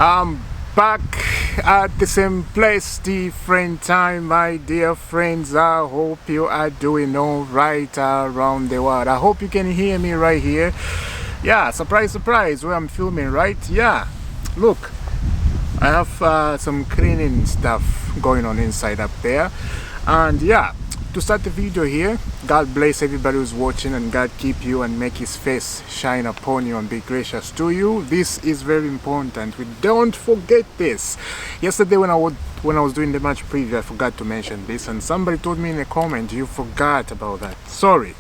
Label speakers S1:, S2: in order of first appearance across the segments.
S1: I'm back at the same place, different time, my dear friends. I hope you are doing all right around the world. I hope you can hear me right here. Yeah, surprise, surprise, where I'm filming, right? Yeah, look, I have some cleaning stuff going on inside up there. And yeah, to start the video here, God bless everybody who's watching, and God keep you and make his face shine upon you and be gracious to you. This is very important. We don't forget this. Yesterday when I was doing the match preview, I forgot to mention this, and somebody told me in a comment, you forgot about that. Sorry.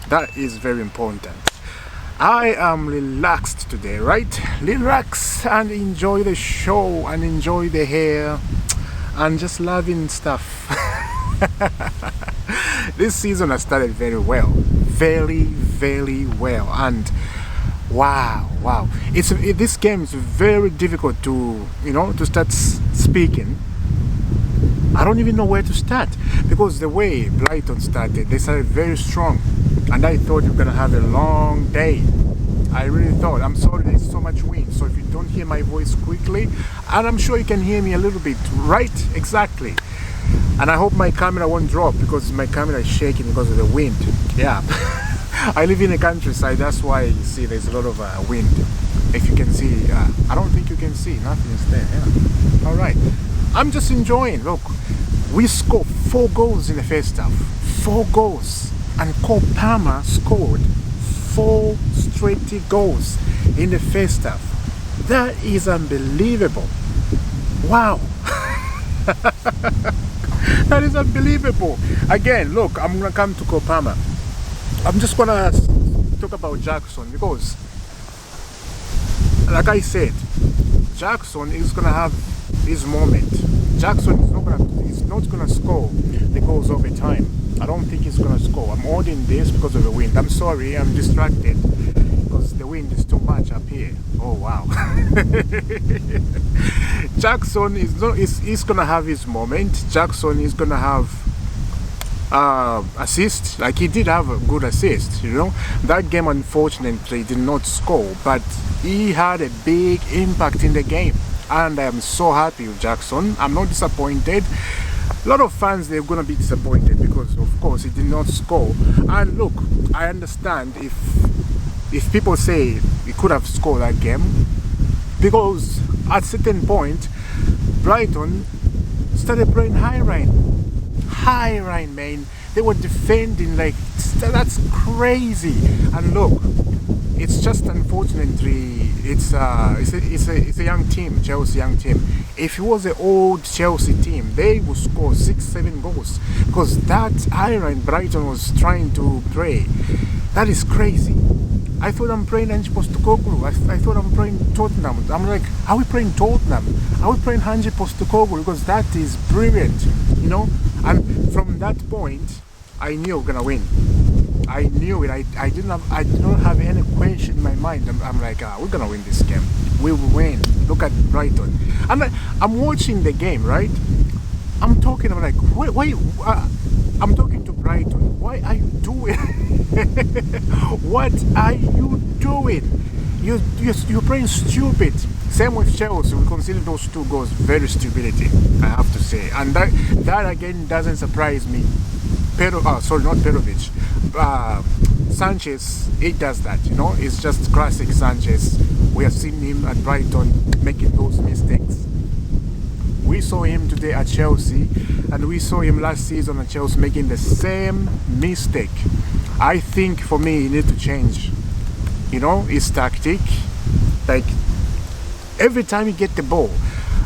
S1: That is very important. I am relaxed today, right? Relax and enjoy the show and enjoy the hair and just loving stuff. This season has started very well, very well, and wow, this game is very difficult to to start speaking. I don't even know where to start, because the way Brighton started, they started very strong, and I thought you were gonna have a long day. I really thought. I'm sorry there's so much wind, so if you don't hear my voice quickly, and I'm sure you can hear me a little bit, right? Exactly. And I hope my camera won't drop, because my camera is shaking because of the wind. Yeah. I live in the countryside, that's why you see there's a lot of wind. If you can see, I don't think you can see, nothing is there. Yeah. All right. I'm just enjoying. Look, we scored 4 goals in the first half. 4 goals. And Cole Palmer scored 4 straight goals in the first half. That is unbelievable. Wow. That is unbelievable. Again, look, I'm gonna come to Cole Palmer. I'm just gonna talk about Jackson, because like I said, Jackson is gonna have his moment. Jackson is not gonna score the goals over time. I don't think he's gonna score. I'm holding this because of the wind. I'm sorry, I'm distracted because the wind is too much up here. Oh wow. Jackson is gonna have his moment. Jackson is gonna have assist. Like, he did have a good assist, that game unfortunately did not score, but he had a big impact in the game, and I am so happy with Jackson. I'm not disappointed. A lot of fans, they're gonna be disappointed because of course he did not score. And look, I understand if people say he could have scored that game, because at certain point Brighton started playing high line, man. They were defending like that's crazy. And look, it's just unfortunately it's a young team, Chelsea young team. If it was an old Chelsea team, they would score 6-7 goals, because that high line Brighton was trying to play, that is crazy. I thought I'm playing Ange Postecoglou. I thought I'm playing Tottenham. I'm like, are we playing Tottenham? Are we playing Ange Postecoglou? Because that is brilliant, And from that point, I knew we were gonna win. I knew it. I did not have any question in my mind. I'm like, we're gonna win this game. We will win. Look at Brighton. I'm watching the game, right? I'm talking. I'm like, wait. I'm talking to Brighton. Why are you doing? What are you doing? You're playing stupid. Same with Chelsea. We consider those 2 goals very stupidity, I have to say. And that again doesn't surprise me. Sorry, not Perovic. Sanchez, he does that, It's just classic Sanchez. We have seen him at Brighton making those mistakes. We saw him today at Chelsea, and we saw him last season at Chelsea making the same mistake. I think for me, he needs to change, his tactic. Like, every time he get the ball,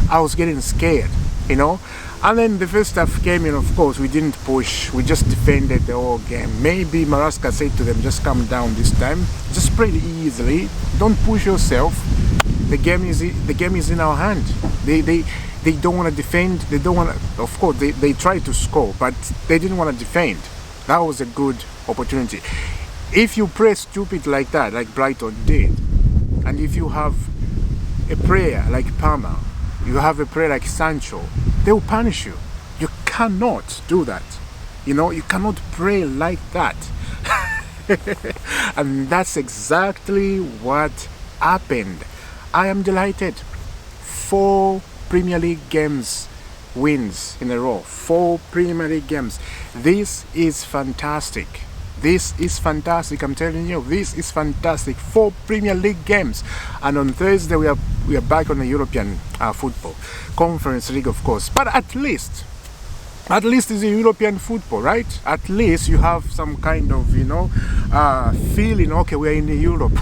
S1: I was getting scared, And then the first half came in, of course, we didn't push. We just defended the whole game. Maybe Maraska said to them, just calm down this time. Just play easily. Don't push yourself. The game is in our hand. They don't want to defend. They don't want to, of course, they tried to score, but they didn't want to defend. That was a good opportunity. If you play stupid like that, like Brighton did, and if you have a player like Palmer, you have a player like Sancho, they will punish you. You cannot do that. You cannot play like that. And that's exactly what happened. I am delighted. 4 Premier League games wins in a row. 4 Premier League games. This is fantastic. This is fantastic. I'm telling you, this is fantastic. 4 Premier League games, and on Thursday we are back on the European football, Conference League, of course. But at least it's a European football, right? At least you have some kind of, feeling. Okay, we're in Europe.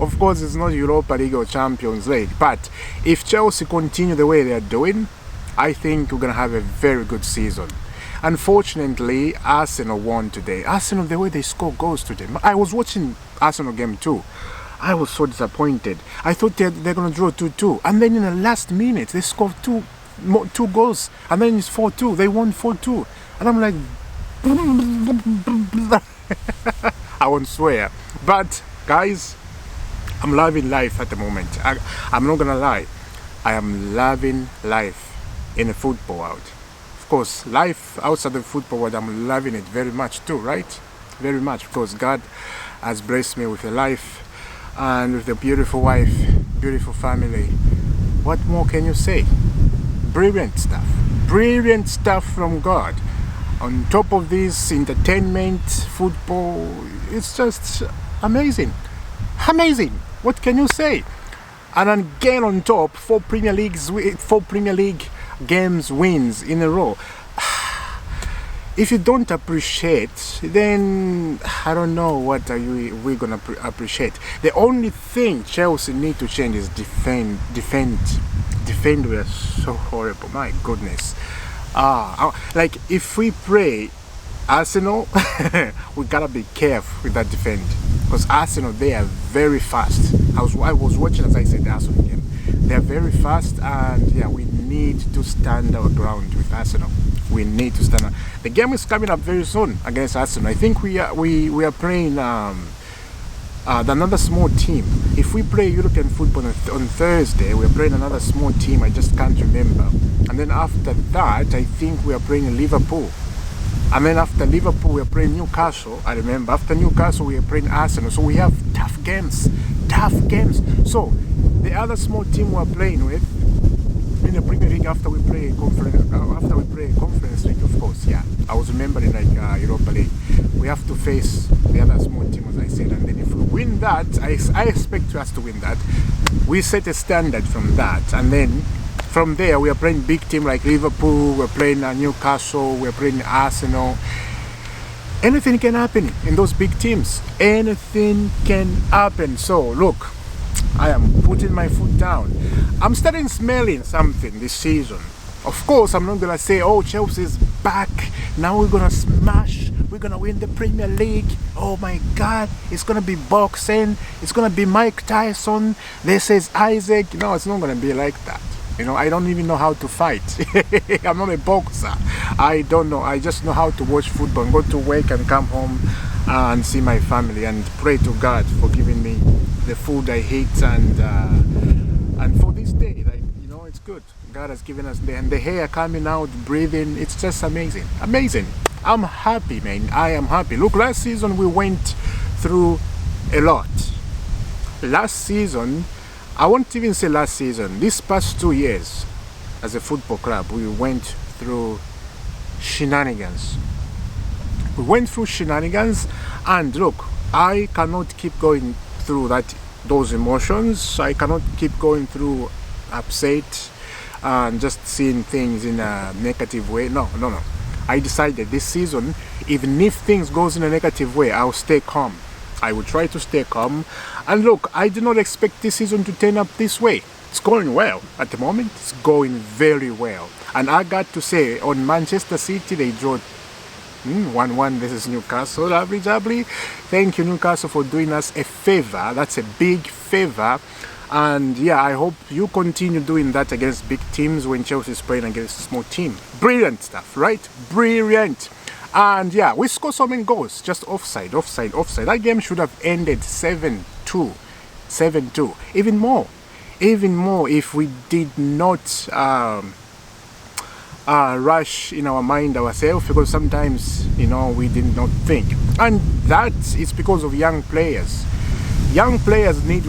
S1: Of course, it's not Europa League or Champions League, but if Chelsea continue the way they are doing, I think we're gonna have a very good season. Unfortunately, Arsenal won today. Arsenal, the way they score goals today. I was watching Arsenal game too. I was so disappointed. I thought they're going to draw 2-2. And then in the last minute, they scored two goals. And then it's 4-2. They won 4-2. And I'm like... I won't swear. But, guys, I'm loving life at the moment. I'm not going to lie. I am loving life in the football world. Of course, life outside the football world, I'm loving it very much too, right? Very much, because God has blessed me with a life and with a beautiful wife, beautiful family. What more can you say? Brilliant stuff from God. On top of this, entertainment, football, it's just amazing. What can you say? And again on top, 4 Premier League games wins in a row. If you don't appreciate, then I don't know what we're gonna appreciate. The only thing Chelsea need to change is defend. We are so horrible. My goodness. Like if we play Arsenal, we gotta be careful with that defend, because Arsenal, they are very fast. I was watching, as I said, the Arsenal game. They are very fast, and yeah, we need to stand our ground with Arsenal. We need to stand. The game is coming up very soon against Arsenal. I think we are playing another small team. If we play European football on Thursday, we're playing another small team. I just can't remember. And then after that, I think we are playing Liverpool. And then after Liverpool, we are playing Newcastle. I remember. After Newcastle, we are playing Arsenal. So we have tough games. So the other small team we are playing with in the Premier League, after we play Conference League, of course. Yeah, I was remembering like Europa League. We have to face the other small team, as I said, and then if we win that, I expect us to win that. We set a standard from that, and then from there we are playing big team like Liverpool. We're playing Newcastle. We're playing Arsenal. Anything can happen in those big teams. Anything can happen. So look, I am putting my foot down. I'm starting smelling something this season. Of course, I'm not gonna say, oh, Chelsea's back. Now we're gonna smash. We're gonna win the Premier League. Oh my God, it's gonna be boxing. It's gonna be Mike Tyson. This is Isaac. No, it's not gonna be like that. I don't even know how to fight. I'm not a boxer. I don't know. I just know how to watch football and go to work and come home and see my family and pray to God for giving me the food I hate and for this day. Like, it's good. God has given us the hair coming out, breathing. It's just amazing. I'm happy, man. I am happy. Look, last season we went through a lot. Last season, I won't even say last season, these past 2 years as a football club, we went through shenanigans. And look, I cannot keep going through those emotions. I cannot keep going through upset and just seeing things in a negative way. No. I decided this season, even if things goes in a negative way, I'll stay calm. I will try to stay calm. And look, I did not expect this season to turn up this way. It's going well at the moment. It's going very well. And I got to say, on Manchester City, they drew 1-1 versus Newcastle. Lovely. Thank you, Newcastle, for doing us a favor. That's a big favor. And yeah, I hope you continue doing that against big teams when Chelsea is playing against a small team. Brilliant stuff, right? Brilliant. And yeah, we scored so many goals, just offside. That game should have ended 7-2. Even more if we did not rush in our mind ourselves, because sometimes we did not think, and that is because of young players. Young players need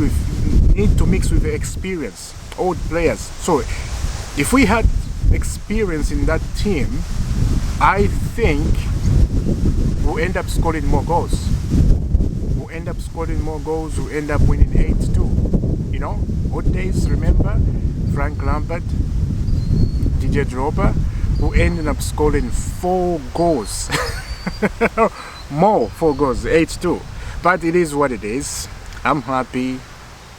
S1: need to mix with the experience, old players. So if we had experience in that team, I think we'll end up scoring more goals. We'll end up scoring more goals. We'll end up winning 8-2. You know, old days, remember? Frank Lampard, DJ Drogba, who ended up scoring 4 goals. More 4 goals, 8-2. But it is what it is. I'm happy.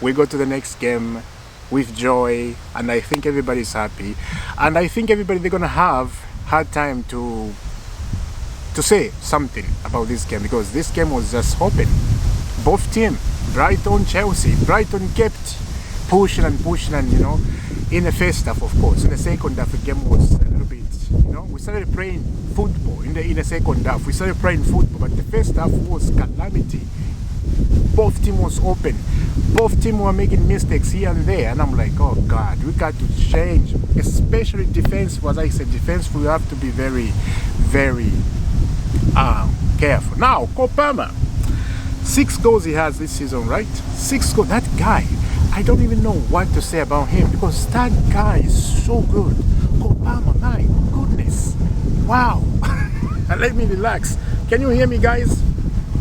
S1: We go to the next game with joy, and I think everybody's happy. And I think everybody, they're gonna have hard time to say something about this game, because this game was just open. Both teams, Brighton, Chelsea. Brighton kept pushing and pushing, and you know, in the first half, of course. In the second half, the game was a little bit, you know, we started playing football in the second half. We started playing football, but the first half was calamity. Both teams was open. Both teams were making mistakes here and there, and I'm like, oh God, we got to change. Especially defense. As I said, defense, we have to be very, very careful. Now, Kopama, 6 goals he has this season, right? 6 goals. That guy, I don't even know what to say about him, because that guy is so good. Kopama, my goodness. Wow. Let me relax. Can you hear me, guys?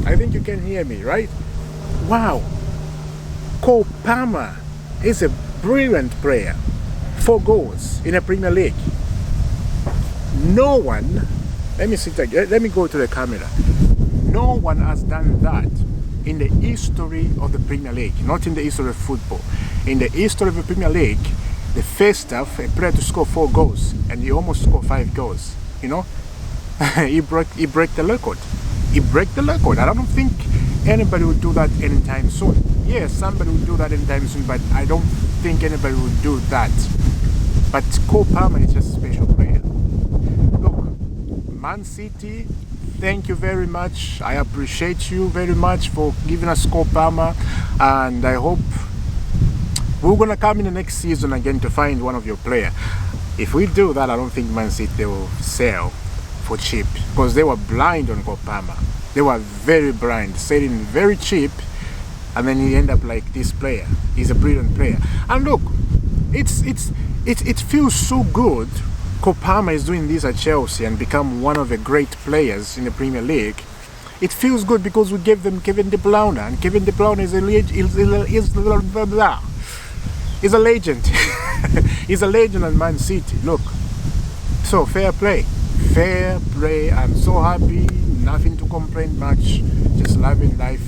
S1: I think you can hear me, right? Wow. Kopama is a brilliant player. 4 goals in a Premier League. No one, let me go to the camera. No one has done that in the history of the Premier League, not in the history of football. In the history of the Premier League, the first half, a player to score 4 goals, and he almost scored 5 goals. You know, he broke the record. He broke the record. I don't think anybody will do that anytime soon. Yes, somebody will do that anytime soon, but I don't think anybody will do that. But Kopama is just a special player. Look, Man City, thank you very much. I appreciate you very much for giving us Kopama, and I hope we're gonna come in the next season again to find one of your players. If we do that, I don't think Man City, they will sell for cheap, because they were blind on Kopama. They were very blind, selling very cheap, and then he end up like this player. He's a brilliant player. And look, it feels so good. Kopama is doing this at Chelsea and become one of the great players in the Premier League. It feels good because we gave them Kevin De Bruyne, and Kevin De Bruyne is a legend. He's a legend at Man City. Look, so fair play. Fair play. I'm so happy. Nothing to complain much. Just loving life.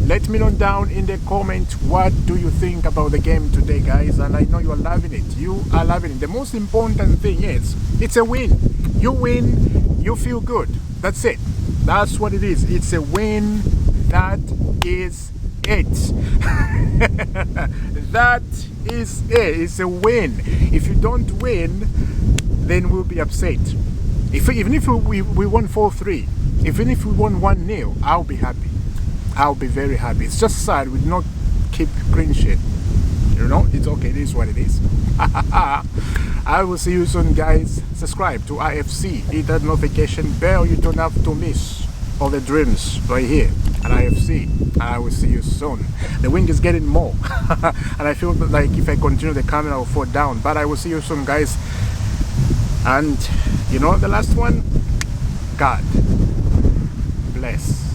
S1: Let me know down in the comment, what do you think about the game today, guys? And I know you are loving it. You are loving it. The most important thing is, it's a win. You win, you feel good. That's it. That's what it is. It's a win. That is it. That is it. It's a win. If you don't win, then we'll be upset. Even if we won 4-3, even if we won 1-0, I'll be happy. I'll be very happy. It's just sad we did not keep clean sheet. You know, it's okay. It is what it is. I will see you soon, guys. Subscribe to IFC. Hit that notification bell. You don't have to miss all the dreams right here at IFC. And I will see you soon. The wind is getting more. And I feel like if I continue, the camera will fall down. But I will see you soon, guys. And you know the last one? God bless.